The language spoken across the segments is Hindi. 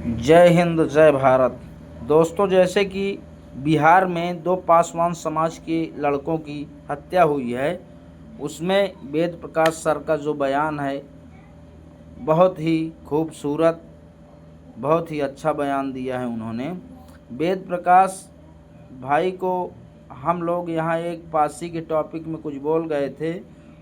जय हिंद जय भारत। दोस्तों, जैसे कि बिहार में दो पासवान समाज के लड़कों की हत्या हुई है, उसमें वेद प्रकाश सर का जो बयान है बहुत ही खूबसूरत, बहुत ही अच्छा बयान दिया है उन्होंने। वेद प्रकाश भाई को हम लोग यहाँ एक पासी के टॉपिक में कुछ बोल गए थे,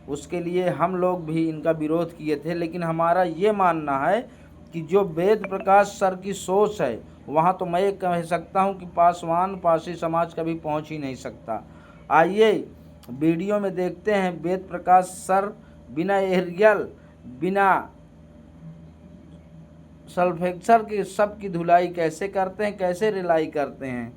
उसके लिए हम लोग भी इनका विरोध किए थे, लेकिन हमारा ये मानना है कि जो वेद प्रकाश सर की सोच है वहाँ तो मैं ये कह सकता हूँ कि पासवान पासी समाज कभी पहुँच ही नहीं सकता। आइए वीडियो में देखते हैं वेद प्रकाश सर बिना एरियल, बिना सल्फेक्सर के सब की धुलाई कैसे करते हैं, कैसे रिलाई करते हैं।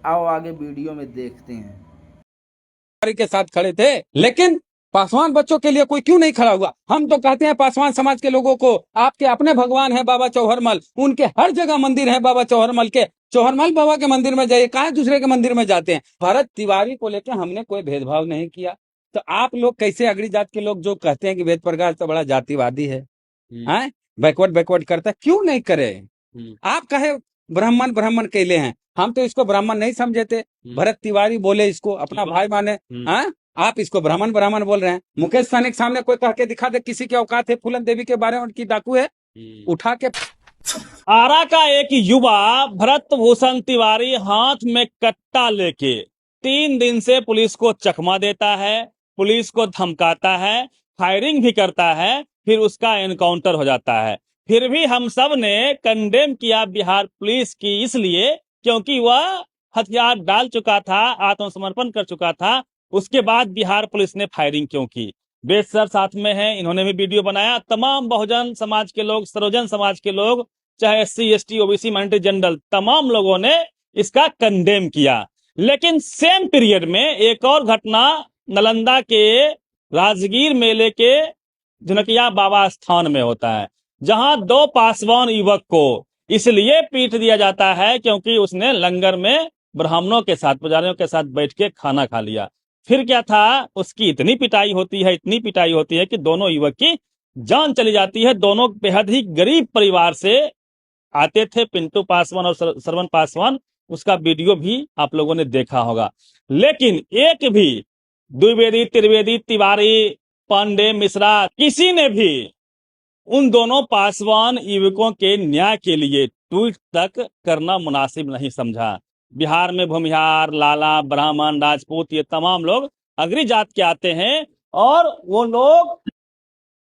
आओ आगे वीडियो में देखते हैं। के साथ खड़े थे, लेकिन पासवान बच्चों के लिए कोई क्यों नहीं खड़ा हुआ। हम तो कहते हैं पासवान समाज के लोगों को, आपके अपने भगवान है बाबा चौहरमल, उनके हर जगह मंदिर है बाबा चौहरमल के। चौहरमल बाबा के मंदिर में जाइए, कहा दूसरे के मंदिर में जाते हैं। भरत तिवारी को लेकर हमने कोई भेदभाव नहीं किया। तो आप लोग कैसे अगड़ी जात के लोग जो कहते हैं कि वेद प्रकाश तो बड़ा जातिवादी है, बैकवर्ड बैकवर्ड करता है, क्यों नहीं करे। आप कहे ब्राह्मण ब्राह्मण कहले हैं, हम तो इसको ब्राह्मण नहीं समझे थे। भरत तिवारी बोले इसको अपना भाई माने, हाँ आप इसको ब्राह्मण ब्राह्मण बोल रहे हैं। मुकेश सहनी के सामने कोई कह के दिखा दे किसी की औकात है, फूलन देवी के बारे में उनकी डाकू है, उठा के। आरा का एक युवा भरत भूषण तिवारी हाथ में कट्टा लेके 3 दिन से पुलिस को चकमा देता है, पुलिस को धमकाता है, फायरिंग भी करता है, फिर उसका एनकाउंटर हो जाता है। फिर भी हम सब ने कंडेम किया बिहार पुलिस की, इसलिए क्योंकि वह हथियार डाल चुका था, आत्मसमर्पण कर चुका था। उसके बाद बिहार पुलिस ने फायरिंग क्यों की। बेस सर साथ में हैं, इन्होंने भी वीडियो बनाया। तमाम बहुजन समाज के लोग, सर्वजन समाज के लोग, चाहे SC ST OBC minority general, तमाम लोगों ने इसका कंडेम किया। लेकिन सेम पीरियड में एक और घटना नालंदा के राजगीर मेले के झुनकिया बाबा स्थान में होता है, जहां 2 पासवान युवक को इसलिए पीट दिया जाता है क्योंकि उसने लंगर में ब्राह्मणों के साथ, पुजारियों के साथ बैठ के खाना खा लिया। फिर क्या था, उसकी इतनी पिटाई होती है, इतनी पिटाई होती है कि दोनों युवक की जान चली जाती है। दोनों बेहद ही गरीब परिवार से आते थे, पिंटू पासवान और श्रवण पासवान। उसका वीडियो भी आप लोगों ने देखा होगा। लेकिन एक भी द्विवेदी, त्रिवेदी, तिवारी, पांडे, मिश्रा, किसी ने भी उन दोनों पासवान युवकों के न्याय के लिए ट्वीट तक करना मुनासिब नहीं समझा। बिहार में भूमिहार, लाला, ब्राह्मण, राजपूत, ये तमाम लोग अग्री जात के आते हैं, और वो लोग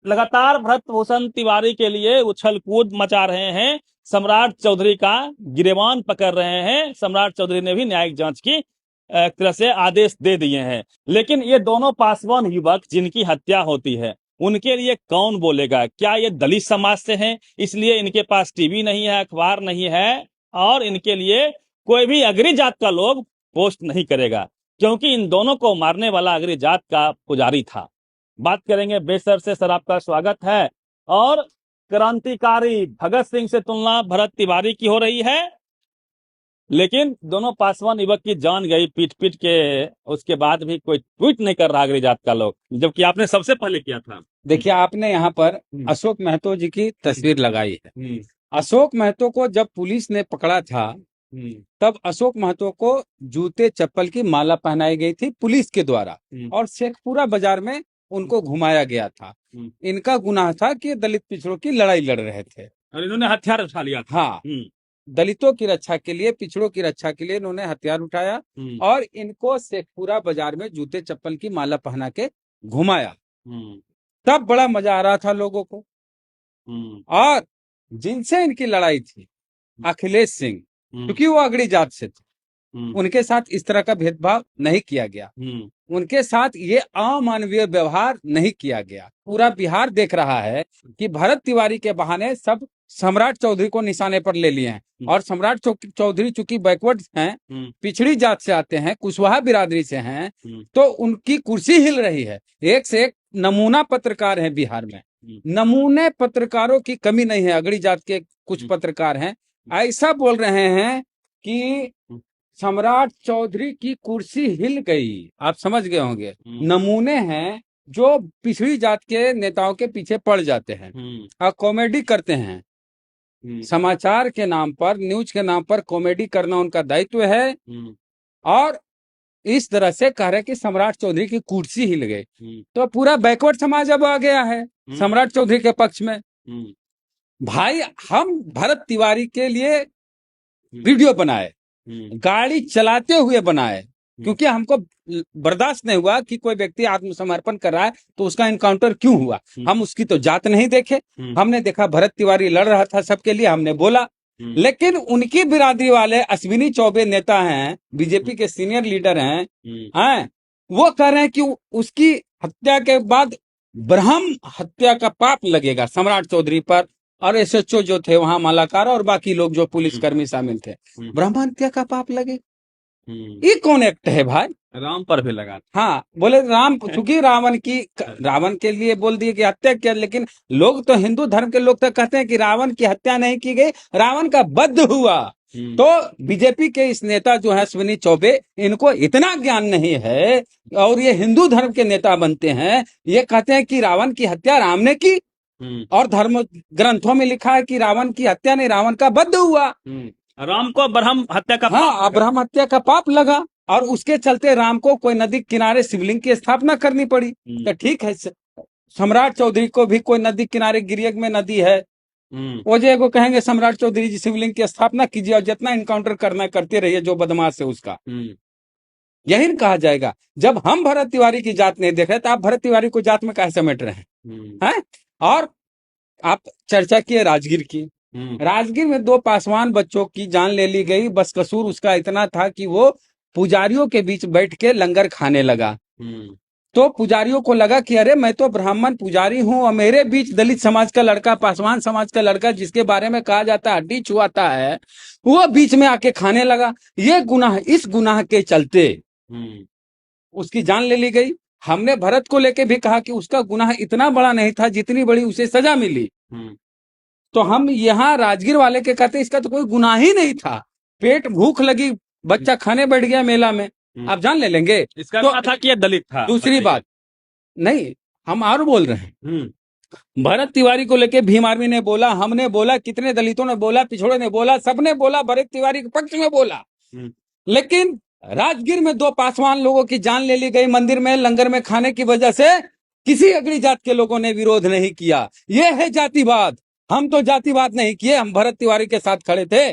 लगातार भरत भूषण तिवारी के लिए उछल कूद मचा रहे हैं। सम्राट चौधरी का गिरेबान पकड़ रहे हैं। सम्राट चौधरी ने भी न्यायिक जांच की एक तरह से आदेश दे दिए हैं। लेकिन ये दोनों पासवान युवक जिनकी हत्या होती है, उनके लिए कौन बोलेगा? क्या ये दलित समाज से हैं, इसलिए इनके पास टीवी नहीं है, अखबार नहीं है, और इनके लिए कोई भी अग्री जात का लोग पोस्ट नहीं करेगा, क्योंकि इन दोनों को मारने वाला अग्री जात का पुजारी था। बात करेंगे बेसर से। सर, आपका स्वागत है। और क्रांतिकारी भगत सिंह से तुलना भरत तिवारी की हो रही है, लेकिन दोनों पासवान युवक की जान गई पीट पीट के, उसके बाद भी कोई ट्वीट नहीं कर रहा अग्री जात का लोग, जबकि आपने सबसे पहले किया था। देखिए, आपने यहाँ पर अशोक महतो जी की तस्वीर लगाई है। अशोक महतो को जब पुलिस ने पकड़ा था, तब अशोक महतो को जूते चप्पल की माला पहनाई गई थी पुलिस के द्वारा, और शेखपुरा बाजार में उनको घुमाया गया था। इनका गुनाह था कि दलित पिछड़ों की लड़ाई लड़ रहे थे और इन्होंने हथियार उठा लिया था। हाँ, दलितों की रक्षा के लिए, पिछड़ों की रक्षा के लिए इन्होंने हथियार उठाया, और इनको शेखपुरा बाजार में जूते चप्पल की माला पहना के घुमाया। तब बड़ा मजा आ रहा था लोगों को। और जिनसे इनकी लड़ाई थी, अखिलेश सिंह, क्योंकि वो अगड़ी जात से थे, उनके साथ इस तरह का भेदभाव नहीं किया गया। उनके साथ ये अमानवीय व्यवहार नहीं किया गया। पूरा बिहार देख रहा है कि भरत तिवारी के बहाने सब सम्राट चौधरी को निशाने पर ले लिए हैं, और सम्राट चौधरी चूंकि बैकवर्ड हैं, पिछड़ी जात से आते हैं, कुशवाहा बिरादरी से हैं, तो उनकी कुर्सी हिल रही है। एक से एक नमूना पत्रकार हैं बिहार में। नमूने पत्रकारों की कमी नहीं है। अगड़ी जात के कुछ पत्रकार हैं, ऐसा बोल रहे हैं कि सम्राट चौधरी की कुर्सी हिल गई। आप समझ गए होंगे। नमूने हैं जो पिछड़ी जात के नेताओं के पीछे पड़ जाते हैं और कॉमेडी करते हैं। समाचार के नाम पर, न्यूज के नाम पर कॉमेडी करना उनका दायित्व है। और इस तरह से कह रहे कि सम्राट चौधरी की कुर्सी हिल गई। तो पूरा बैकवर्ड समाज अब आ गया है सम्राट चौधरी के पक्ष में। भाई हम भरत तिवारी के लिए वीडियो बनाए, गाड़ी चलाते हुए बनाए, क्योंकि हमको बर्दाश्त नहीं हुआ कि कोई व्यक्ति आत्मसमर्पण कर रहा है तो उसका इनकाउंटर क्यों हुआ। हम उसकी तो जात नहीं देखे, हमने देखा भरत तिवारी लड़ रहा था सबके लिए, हमने बोला। लेकिन उनकी बिरादरी वाले अश्विनी चौबे नेता हैं, बीजेपी के सीनियर लीडर हैं, वो कह रहे हैं कि उसकी हत्या के बाद ब्रह्म हत्या का पाप लगेगा सम्राट चौधरी पर, और एसएचओ जो थे वहां मालाकार और बाकी लोग जो पुलिसकर्मी शामिल थे, ब्रह्म हत्या का पाप लगे। ये कौन एक्ट है भाई? राम पर भी लगा। हाँ, बोले राम, चूंकि रावण के लिए बोल दिए कि हत्या किया, लेकिन लोग तो हिंदू धर्म के लोग तो कहते हैं कि रावण की हत्या नहीं की गई, रावण का वध हुआ। तो बीजेपी के इस नेता जो है अश्विनी चौबे, इनको इतना ज्ञान नहीं है, और ये हिंदू धर्म के नेता बनते हैं, ये कहते हैं कि रावण की हत्या राम ने की, और धर्म ग्रंथों में लिखा है कि रावण की हत्या नहीं, रावण का वध हुआ। राम को ब्रह्म हत्या का हाँ, ब्रह्म हत्या का पाप लगा, और उसके चलते राम को कोई नदी किनारे शिवलिंग की स्थापना करनी पड़ी। तो ठीक है, सम्राट चौधरी को भी कोई नदी किनारे, गिरियक में नदी है, वो जो को कहेंगे सम्राट चौधरी जी शिवलिंग की स्थापना कीजिए और जितना इनकाउंटर करना करते रहिए जो बदमाश है उसका। यही कहा जाएगा। जब हम भरत तिवारी की जात नहीं देख रहे तो आप भरत तिवारी को जात में कैसे समेट रहे हैं? और आप चर्चा किए राजगीर की। राजगीर में 2 पासवान बच्चों की जान ले ली गई, बस कसूर उसका इतना था कि वो पुजारियों के बीच बैठ के लंगर खाने लगा। तो पुजारियों को लगा कि अरे मैं तो ब्राह्मण पुजारी हूँ और मेरे बीच दलित समाज का लड़का, पासवान समाज का लड़का, जिसके बारे में कहा जाता है हड्डी छुआता है, वो बीच में आके खाने लगा। ये गुनाह, इस गुनाह के चलते उसकी जान ले ली गई। हमने भरत को लेके भी कहा कि उसका गुनाह इतना बड़ा नहीं था जितनी बड़ी उसे सजा मिली। तो हम यहाँ राजगीर वाले के कहते इसका तो कोई गुनाह ही नहीं था, पेट भूख लगी, बच्चा खाने बैठ गया मेला में, आप जान ले लेंगे। इसका तो था कि ये दलित था। दूसरी बात नहीं, हम और बोल रहे हैं, भरत तिवारी को लेके भीम आर्मी ने बोला, हमने बोला, कितने दलितों ने बोला, पिछड़ों ने बोला, सबने बोला, भरत तिवारी के पक्ष में बोला। लेकिन राजगीर में 2 पासवान लोगों की जान ले ली गई मंदिर में लंगर में खाने की वजह से, किसी अगली जात के लोगों ने विरोध नहीं किया। ये है जातिवाद। हम तो जातिवाद नहीं किए, हम भरत तिवारी के साथ खड़े थे।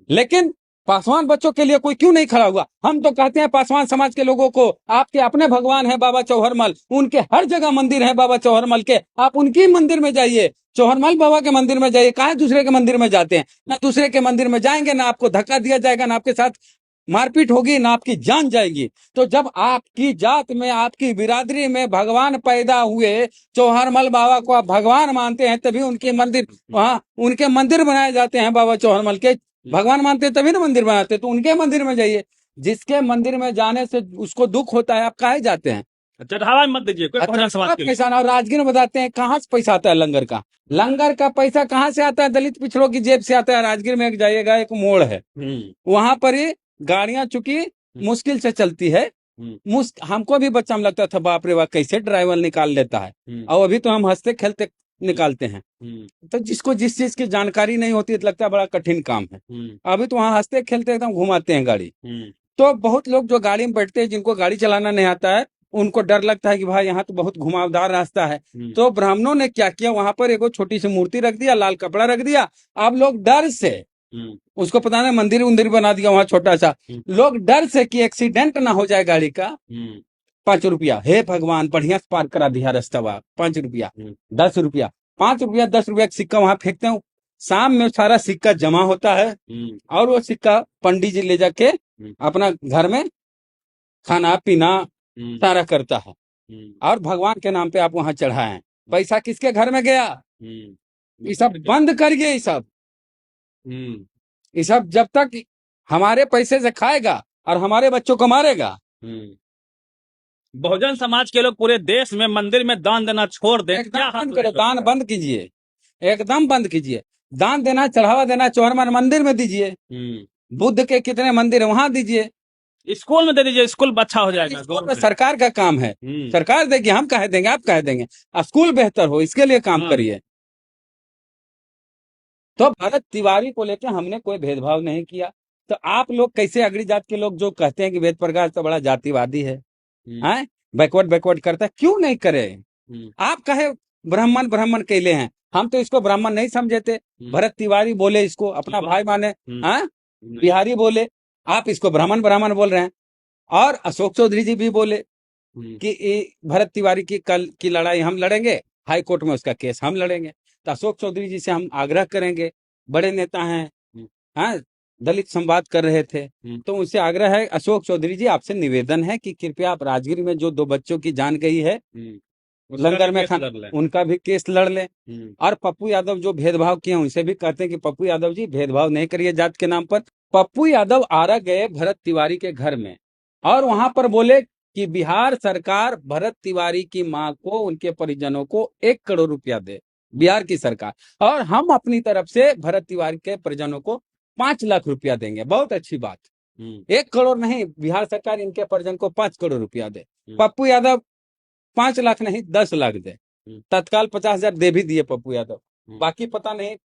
लेकिन पासवान बच्चों के लिए कोई क्यों नहीं खड़ा हुआ? हम तो कहते हैं पासवान समाज के लोगों को, आपके अपने भगवान है बाबा चौहरमल, उनके हर जगह मंदिर है बाबा चौहरमल के, आप उनकी मंदिर में जाइए, चौहरमल बाबा के मंदिर में जाइए। काहे दूसरे के मंदिर में जाते हैं? ना दूसरे के मंदिर में जाएंगे, ना आपको धक्का दिया जाएगा, ना आपके साथ मारपीट होगी, ना आपकी जान जाएगी। तो जब आपकी जात में, आपकी बिरादरी में भगवान पैदा हुए, चौहरमल बाबा को आप भगवान मानते हैं, तभी उनके मंदिर, वहाँ उनके मंदिर बनाए जाते हैं बाबा चौहरमल के। भगवान मानते हैं तभी ना मंदिर बनाते, तो उनके मंदिर में जाइए। जिसके मंदिर में जाने से उसको दुख होता है, आप काहे जाते हैं? चढ़ावा मत दीजिए, पैसा ना। और राजगीर में बताते हैं कहाँ से पैसा आता है लंगर का? लंगर का पैसा कहाँ से आता है? दलित पिछड़ों की जेब से आता है। राजगीर में एक जाइएगा, एक मोड़ है, वहां पर ही गाड़ियां चूंकि मुश्किल से चलती है, हमको भी बच्चा में लगता था बाप रे बाप कैसे ड्राइवर निकाल लेता है, और अभी तो हम हंसते खेलते निकालते हैं। तो जिसको जिस चीज की जानकारी नहीं होती तो लगता है बड़ा कठिन काम है। अभी तो वहाँ हंसते खेलते एकदम घुमाते हैं गाड़ी। तो बहुत लोग जो गाड़ी में बैठते हैं, जिनको गाड़ी चलाना नहीं आता है, उनको डर लगता है कि भाई यहाँ तो बहुत घुमावदार रास्ता है। तो ब्राह्मणों ने क्या किया, वहां पर एक छोटी सी मूर्ति रख दिया, लाल कपड़ा रख दिया। अब लोग डर से, उसको पता नहीं मंदिर उंदिर बना दिया वहां छोटा सा, लोग डर से कि एक्सीडेंट ना हो जाए गाड़ी का, 5 रुपया, हे भगवान बढ़िया से पार करा दिया रास्ता, 5 रुपया, 10 रुपया, 5 रुपया, 10 रुपया का सिक्का वहां फेंकते हैं। शाम में सारा सिक्का जमा होता है, और वो सिक्का पंडित जी ले जाके अपना घर में खाना पीना सारा करता है, और भगवान के नाम पे आप वहां चढ़ाएं। पैसा किसके घर में गया? ये सब बंद करिए। ये सब जब तक हमारे पैसे से खाएगा और हमारे बच्चों को मारेगा। बहुजन समाज के लोग पूरे देश में मंदिर में दान देना छोड़ दें। क्या बंद करो, दान बंद कीजिए, एकदम बंद कीजिए। दान देना, चढ़ावा देना चौहरमल मंदिर में दीजिए, बुद्ध के कितने मंदिर है वहां दीजिए, स्कूल में दे दीजिए, स्कूल अच्छा हो जाएगा। स्कूल में सरकार का काम है, सरकार देगी, हम कह देंगे, आप कह देंगे। स्कूल बेहतर हो, इसके लिए काम करिए। तो भरत तिवारी को लेकर हमने कोई भेदभाव नहीं किया। तो आप लोग कैसे अगड़ी जात के लोग जो कहते हैं कि वेद प्रकाश तो बड़ा जातिवादी है, हैं, बैकवर्ड करता है, क्यों नहीं करे? आप कहे ब्राह्मण ब्राह्मण कहले हैं, हम तो इसको ब्राह्मण नहीं समझे थे। भरत तिवारी बोले इसको अपना भाई माने, हाँ, बिहारी बोले, आप इसको ब्राह्मण ब्राह्मण बोल रहे हैं। और अशोक चौधरी जी भी बोले कि भरत तिवारी की कल की लड़ाई हम लड़ेंगे, हाई कोर्ट में उसका केस हम लड़ेंगे। तो अशोक चौधरी जी से हम आग्रह करेंगे, बड़े नेता हैं, हाँ, दलित संवाद कर रहे थे, तो उनसे आग्रह है, अशोक चौधरी जी आपसे निवेदन है कि कृपया आप राजगीर में जो 2 बच्चों की जान गई है लंगर में खाना, उनका भी केस लड़ लें। और पप्पू यादव जो भेदभाव किए उनसे भी कहते हैं कि पप्पू यादव जी भेदभाव नहीं करिए जात के नाम पर। पप्पू यादव आरा गए भरत तिवारी के घर में और वहां पर बोले कि बिहार सरकार भरत तिवारी की मां को, उनके परिजनों को 1 करोड़ रुपया दे, बिहार की सरकार, और हम अपनी तरफ से भरत तिवारी के परिजनों को 5 लाख रुपया देंगे। बहुत अच्छी बात, 1 करोड़ नहीं, बिहार सरकार इनके परिजन को 5 करोड़ रुपया दे। पप्पू यादव 5 लाख नहीं 10 लाख दे, तत्काल 50,000 दे भी दिए पप्पू यादव। बाकी पता नहीं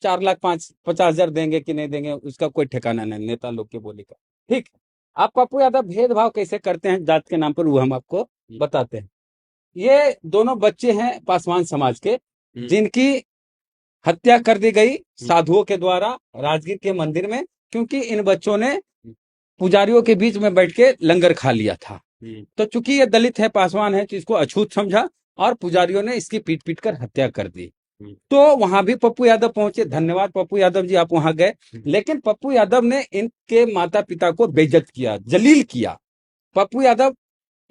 4 लाख 50,000 देंगे कि नहीं देंगे, उसका कोई ठिकाना नहीं, नेता लोग के बोली का। ठीक, आप पप्पू यादव भेदभाव कैसे करते हैं जात के नाम पर, वो हम आपको बताते हैं। ये दोनों बच्चे हैं पासवान समाज के, जिनकी हत्या कर दी गई साधुओं के द्वारा राजगीर के मंदिर में, क्योंकि इन बच्चों ने पुजारियों के बीच में बैठ के लंगर खा लिया था। तो चूंकि ये दलित है, पासवान है, तो इसको अछूत समझा और पुजारियों ने इसकी पीट पीट कर हत्या कर दी। तो वहां भी पप्पू यादव पहुंचे, धन्यवाद पप्पू यादव जी, आप वहां गए। लेकिन पप्पू यादव ने इनके माता पिता को बेइज्जत किया, जलील किया। पप्पू यादव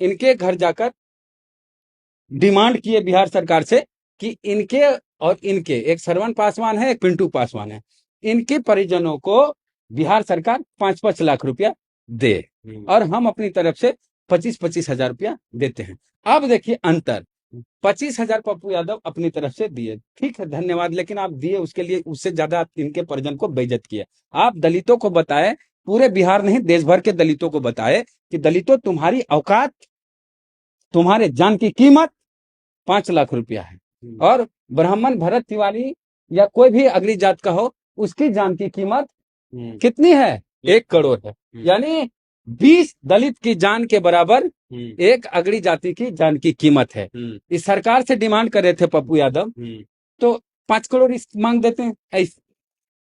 इनके घर जाकर डिमांड किए बिहार सरकार से कि इनके और इनके, एक श्रवण पासवान है, एक पिंटू पासवान है, इनके परिजनों को बिहार सरकार 5-5 लाख रुपया दे और हम अपनी तरफ से 25-25 हजार रुपया देते हैं। अब देखिए अंतर, 25,000 पप्पू यादव अपनी तरफ से दिए, ठीक है, धन्यवाद, लेकिन आप दिए उसके लिए, उससे ज्यादा आप इनके परिजन को बेइज्जत किए। आप दलितों को बताए, पूरे बिहार नहीं देश भर के दलितों को बताए कि दलितों तुम्हारी औकात, तुम्हारे जान की कीमत 5 लाख रुपया है, और ब्राह्मण भरत तिवारी या कोई भी अगली जात का हो, उसकी जान की कीमत कितनी है? 1 करोड़ है। यानी 20 दलित की जान के बराबर एक अगड़ी जाति की जान की कीमत है। इस सरकार से डिमांड कर रहे थे पप्पू यादव, तो 5 करोड़ इस मांग देते हैं,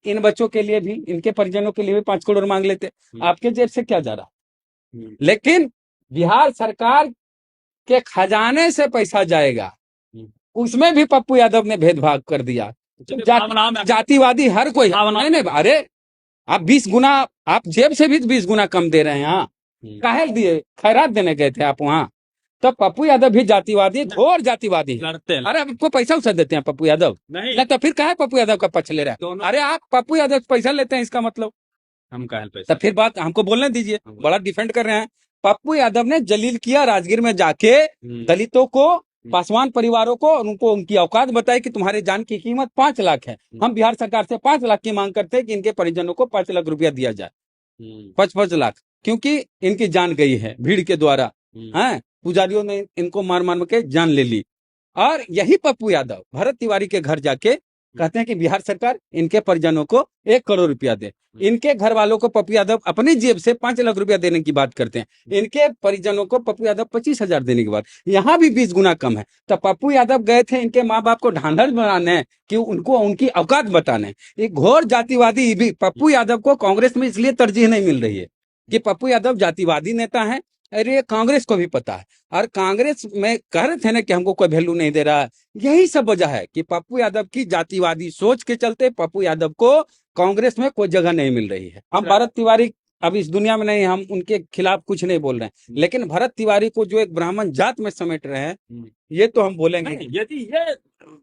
इन बच्चों के लिए भी, इनके परिजनों के लिए भी 5 करोड़ मांग लेते। आपके जेब से क्या जा रहा? लेकिन बिहार सरकार के खजाने से पैसा जाएगा, उसमें भी पप्पू यादव ने भेदभाव कर दिया। जातिवादी हर कोई, नहीं, अरे आप 20 गुना, आप जेब से भी 20 गुना कम दे रहे हैं। हाँ, काहे दिए? खैरात देने गए थे आप वहाँ। तो पप्पू यादव भी जातिवादी, घोर जातिवादी लड़ते हैं। अरे आपको पैसा उसा देते हैं पप्पू यादव? नहीं, तो फिर काहे पप्पू यादव का पक्ष ले रहे हैं? अरे आप पप्पू यादव पैसा लेते हैं, इसका मतलब हम काहे पैसा? तो फिर बात हमको बोलने दीजिए, बड़ा डिफेंड कर रहे हैं। पप्पू यादव ने जलील किया राजगीर में जाके दलितों को, पासवान परिवारों को, और उनको उनकी औकात बताई कि तुम्हारी जान की कीमत 5 लाख है। हम बिहार सरकार से 5 लाख की मांग करते हैं कि इनके परिजनों को 5 लाख रुपया दिया जाए, 5-5 लाख, क्योंकि इनकी जान गई है भीड़ के द्वारा। हैं, पुजारियों ने इनको मार मार के जान ले ली। और यही पप्पू यादव भरत तिवारी के घर जाके कहते हैं कि बिहार सरकार इनके परिजनों को 1 करोड़ रुपया दे। इनके घर वालों को पप्पू यादव अपनी जेब से 5 लाख रुपया देने की बात करते हैं, इनके परिजनों को पप्पू यादव 25,000 देने की बात, यहाँ भी 20 गुना कम है। तो पप्पू यादव गए थे इनके माँ बाप को ढांढस बनाने, कि उनको उनकी औकात बताने। एक घोर जातिवादी भी पप्पू यादव को कांग्रेस में इसलिए तरजीह नहीं मिल रही है कि पप्पू यादव जातिवादी नेता है। अरे कांग्रेस को भी पता है, और कांग्रेस में कह रहे थे ना कि हमको कोई वैल्यू नहीं दे रहा है। यही सब वजह है कि पप्पू यादव की जातिवादी सोच के चलते पप्पू यादव को कांग्रेस में कोई जगह नहीं मिल रही है। हम भरत तिवारी अब इस दुनिया में नहीं, हम उनके खिलाफ कुछ नहीं बोल रहे हैं, लेकिन भरत तिवारी को जो एक ब्राह्मण जात में समेट रहे हैं, ये तो हम बोलेंगे। यदि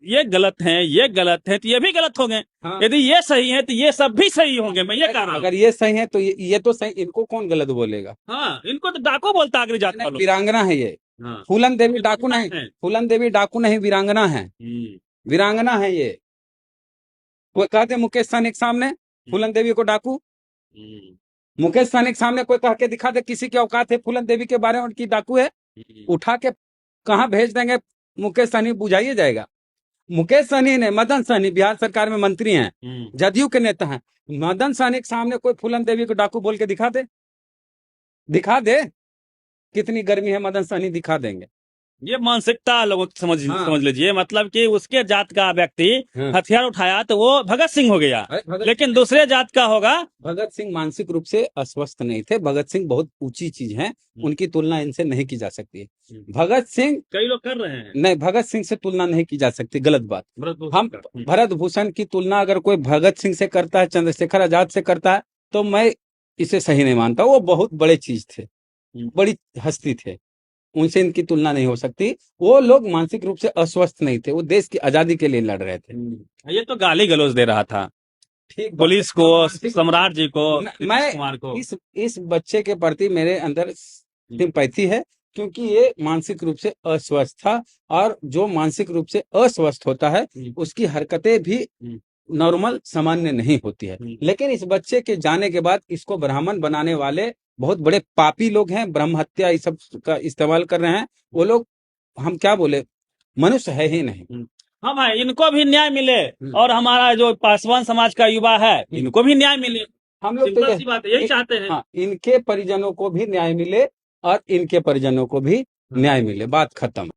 ये गलत है, ये गलत है, तो ये भी गलत हो गए। हाँ। यदि ये सही है तो ये सब भी सही होंगे, मैं ये कह रहा हूँ। अगर ये सही है तो ये तो सही, इनको कौन गलत बोलेगा? हाँ, इनको तो डाकू बोलता है, अगली जात वालों। वीरांगना है ये। हाँ। फूलन देवी डाकू नहीं, फूलन देवी डाकू नहीं, वीरांगना है, वीरांगना है ये। कोई कहते मुकेश सहनी के सामने फूलन देवी को डाकू, मुकेश सहनी के सामने कोई कह के दिखा दे किसी की औकात है फूलन देवी के बारे में उनकी डाकू है, उठा के कहाँ भेज देंगे मुकेश सहनी, बुझाइए जाएगा। मुकेश सहनी ने, मदन सहनी बिहार सरकार में मंत्री हैं, जदयू के नेता हैं। मदन सहनी के सामने कोई फूलन देवी को डाकू बोल के दिखा दे, दिखा दे, कितनी गर्मी है मदन सहनी दिखा देंगे। ये मानसिकता लोगों की समझ हाँ। समझ लीजिए, मतलब कि उसके जात का व्यक्ति हाँ। हथियार उठाया तो वो भगत सिंह हो गया, लेकिन दूसरे जात का होगा। भगत सिंह मानसिक रूप से अस्वस्थ नहीं थे। भगत सिंह बहुत ऊंची चीज है, उनकी तुलना इनसे नहीं की जा सकती। भगत सिंह, कई लोग कर रहे हैं, नहीं, भगत सिंह से तुलना नहीं की जा सकती, गलत बात। हम भरत भूषण की तुलना अगर कोई भगत सिंह से करता है, चंद्रशेखर आजाद से करता है, तो मैं इसे सही नहीं मानता। वो बहुत बड़े चीज थे, बड़ी हस्ती थे, उनसे इनकी तुलना नहीं हो सकती। वो लोग मानसिक रूप से अस्वस्थ नहीं थे, वो देश की आजादी के लिए लड़ रहे थे। ये तो गाली गलौज दे रहा था ठीक, पुलिस को, सम्राट जी को, मैं कुमार को। इस बच्चे के प्रति मेरे अंदर सिंपैथी है, क्योंकि ये मानसिक रूप से अस्वस्थ था, और जो मानसिक रूप से अस्वस्थ होता है उसकी हरकतें भी नॉर्मल, सामान्य नहीं होती है। लेकिन इस बच्चे के जाने के बाद इसको ब्राह्मण बनाने वाले बहुत बड़े पापी लोग हैं, ब्रह्म हत्या इस सब का इस्तेमाल कर रहे हैं। वो लोग, हम क्या बोले, मनुष्य है ही नहीं। हाँ भाई, इनको भी न्याय मिले, और हमारा जो पासवान समाज का युवा है इनको भी न्याय मिले। हम लोग तो सिंपल सी बात है, यही चाहते हैं। हाँ, इनके परिजनों को भी न्याय मिले और इनके परिजनों को भी न्याय मिले, बात खत्म।